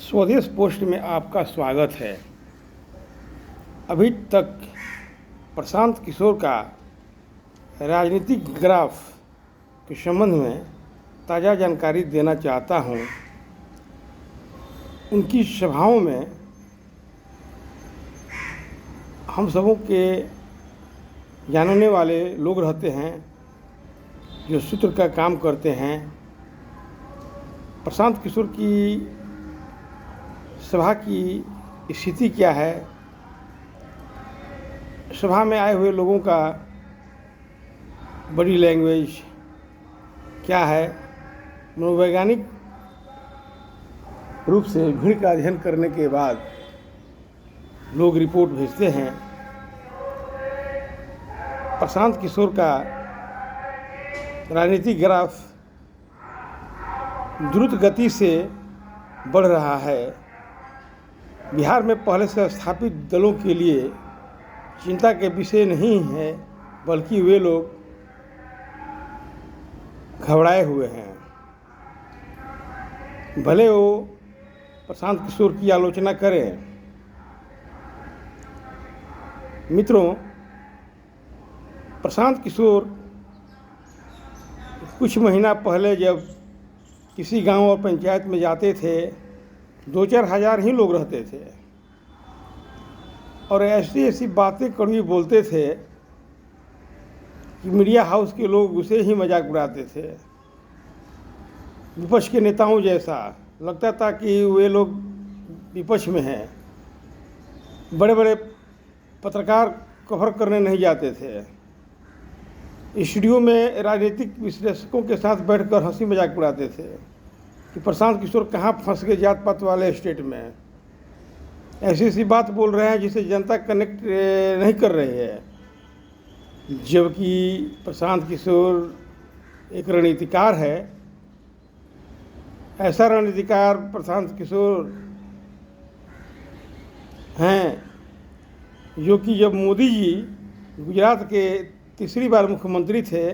स्वदेश पोस्ट में आपका स्वागत है। अभी तक प्रशांत किशोर का राजनीतिक ग्राफ के संबंध में ताज़ा जानकारी देना चाहता हूं। उनकी सभाओं में हम सबों के जानने वाले लोग रहते हैं जो सूत्र का काम करते हैं। प्रशांत किशोर की सभा की स्थिति क्या है, सभा में आए हुए लोगों का बॉडी लैंग्वेज क्या है, मनोवैज्ञानिक रूप से भीड़ का अध्ययन करने के बाद लोग रिपोर्ट भेजते हैं। प्रशांत किशोर का राजनीतिक ग्राफ द्रुत गति से बढ़ रहा है। बिहार में पहले से स्थापित दलों के लिए चिंता के विषय नहीं है, बल्कि वे लोग घबराए हुए हैं। भले वो प्रशांत किशोर की आलोचना करें। मित्रों, प्रशांत किशोर कुछ महीना पहले जब किसी गांव और पंचायत में जाते थे, 2-4 हज़ार ही लोग रहते थे और ऐसी ऐसी बातें कड़वी बोलते थे कि मीडिया हाउस के लोग उसे ही मजाक उड़ाते थे। विपक्ष के नेताओं जैसा लगता था कि वे लोग विपक्ष में हैं। बड़े बड़े पत्रकार कवर करने नहीं जाते थे। स्टूडियो में राजनीतिक विश्लेषकों के साथ बैठकर हंसी मजाक उड़ाते थे कि प्रशांत किशोर कहाँ फंस गए जात पात वाले स्टेट में। ऐसी ऐसी बात बोल रहे हैं जिसे जनता कनेक्ट नहीं कर रही है, जबकि प्रशांत किशोर एक रणनीतिकार है। ऐसा रणनीतिकार प्रशांत किशोर हैं जो कि जब मोदी जी गुजरात के तीसरी बार मुख्यमंत्री थे,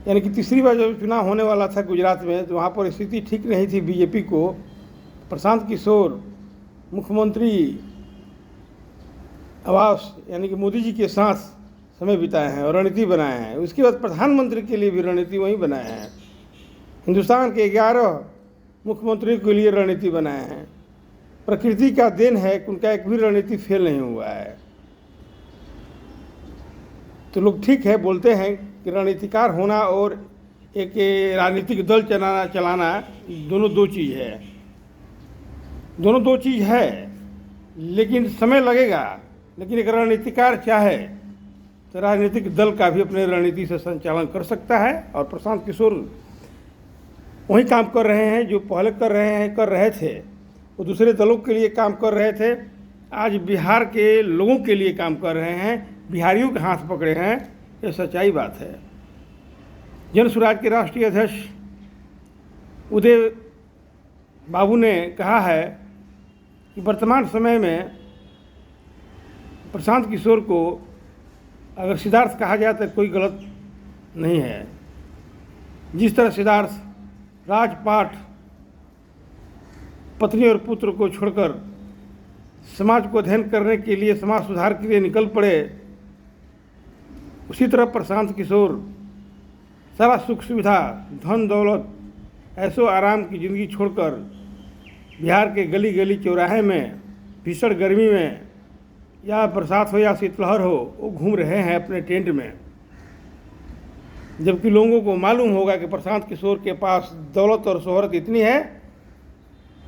यानी कि तीसरी बार जब चुनाव होने वाला था गुजरात में, तो वहाँ पर स्थिति ठीक नहीं थी बीजेपी को। प्रशांत किशोर मुख्यमंत्री आवास यानी कि मोदी जी के साथ समय बिताए हैं और रणनीति बनाए हैं। उसके बाद प्रधानमंत्री के लिए भी रणनीति वहीं बनाए हैं। हिंदुस्तान के 11 मुख्यमंत्रियों के लिए रणनीति बनाए हैं। प्रकृति का देन है कि उनका एक भी रणनीति फेल नहीं हुआ है। तो लोग ठीक है बोलते हैं कि रणनीतिकार होना और एक राजनीतिक दल चलाना दोनों दो चीज़ है। दोनों दो चीज़ है, लेकिन समय लगेगा। लेकिन एक रणनीतिकार चाहे तो राजनीतिक दल का भी अपने रणनीति से संचालन कर सकता है। और प्रशांत किशोर वही काम कर रहे हैं जो पहले कर रहे थे। वो दूसरे दलों के लिए काम कर रहे थे, आज बिहार के लोगों के लिए काम कर रहे हैं, बिहारियों के हाथ पकड़े हैं। ये सच्चाई बात है। जन स्वराज के राष्ट्रीय अध्यक्ष उदय बाबू ने कहा है कि वर्तमान समय में प्रशांत किशोर को अगर सिद्धार्थ कहा जाए तो कोई गलत नहीं है। जिस तरह सिद्धार्थ राजपाट पत्नी और पुत्र को छोड़कर समाज को अध्ययन करने के लिए, समाज सुधार के लिए निकल पड़े, उसी तरह प्रशांत किशोर सारा सुख सुविधा, धन दौलत, ऐशो आराम की ज़िंदगी छोड़कर बिहार के गली गली चौराहे में भीषण गर्मी में, या बरसात हो या शीतलहर हो, वो घूम रहे हैं अपने टेंट में। जबकि लोगों को मालूम होगा कि प्रशांत किशोर के पास दौलत और शोहरत इतनी है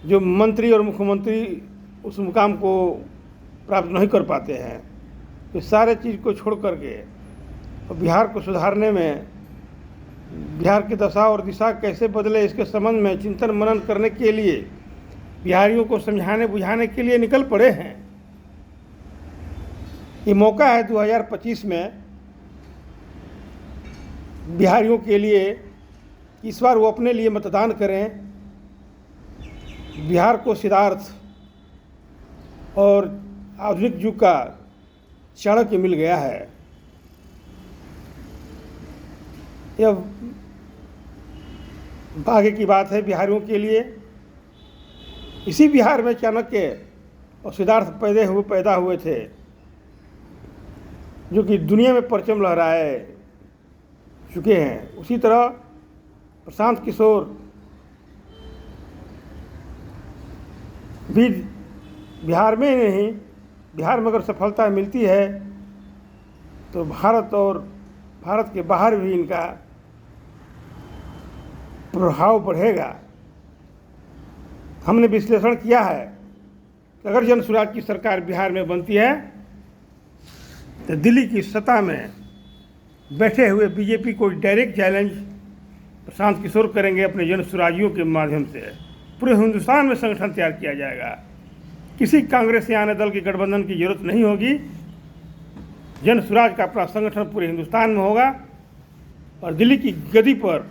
जो मंत्री और मुख्यमंत्री उस मुकाम को प्राप्त नहीं कर पाते हैं। तो सारे चीज़ को छोड़ करके और बिहार को सुधारने में, बिहार की दशा और दिशा कैसे बदले इसके संबंध में चिंतन मनन करने के लिए, बिहारियों को समझाने बुझाने के लिए निकल पड़े हैं। ये मौका है 2025 में बिहारियों के लिए, इस बार वो अपने लिए मतदान करें। बिहार को सिद्धार्थ और आधुनिक युग का चाणक्य मिल गया है। यह भाग्य की बात है बिहारियों के लिए इसी बिहार में चाणक्य और सिद्धार्थ पैदा हुए थे, जो कि दुनिया में परचम लहराए चुके हैं। उसी तरह प्रशांत किशोर भी बिहार में ही नहीं, बिहार में अगर सफलता मिलती है तो भारत और भारत के बाहर भी इनका प्रभाव बढ़ेगा। हमने विश्लेषण किया है कि अगर जन स्वराज की सरकार बिहार में बनती है तो दिल्ली की सत्ता में बैठे हुए बीजेपी को डायरेक्ट चैलेंज प्रशांत किशोर करेंगे अपने जन स्वराजियों के माध्यम से। पूरे हिंदुस्तान में संगठन तैयार किया जाएगा। किसी कांग्रेस या अन्य दल की गठबंधन की जरूरत नहीं होगी। जन स्वराज का अपना संगठन पूरे हिंदुस्तान में होगा और दिल्ली की गद्दी पर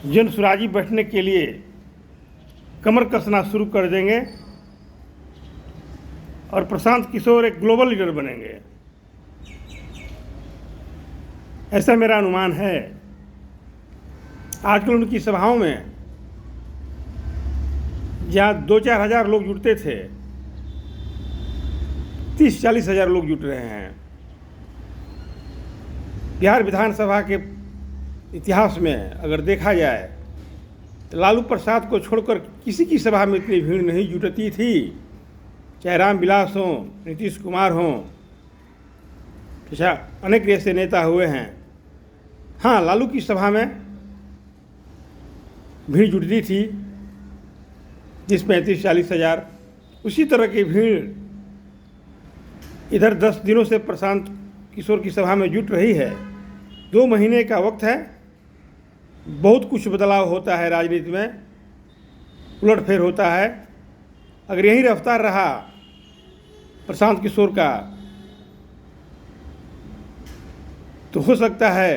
जन स्वराजी बैठने के लिए कमर कसना शुरू कर देंगे और प्रशांत किशोर एक ग्लोबल लीडर बनेंगे, ऐसा मेरा अनुमान है। आजकल उनकी सभाओं में जहाँ 2-4 हज़ार लोग जुटते थे, 30-40 हज़ार लोग जुट रहे हैं। बिहार विधानसभा के इतिहास में अगर देखा जाए तो लालू प्रसाद को छोड़कर किसी की सभा में इतनी भीड़ नहीं जुटती थी, चाहे राम विलास हों, नीतीश कुमार हों, अच्छा अनेक ऐसे नेता हुए हैं। हाँ, लालू की सभा में भीड़ जुटती थी जिस 35-40 हज़ार, उसी तरह की भीड़ इधर 10 दिनों से प्रशांत किशोर की सभा में जुट रही है। 2 महीने का वक्त है, बहुत कुछ बदलाव होता है राजनीति में, उलटफेर होता है। अगर यही रफ्तार रहा प्रशांत किशोर का तो हो सकता है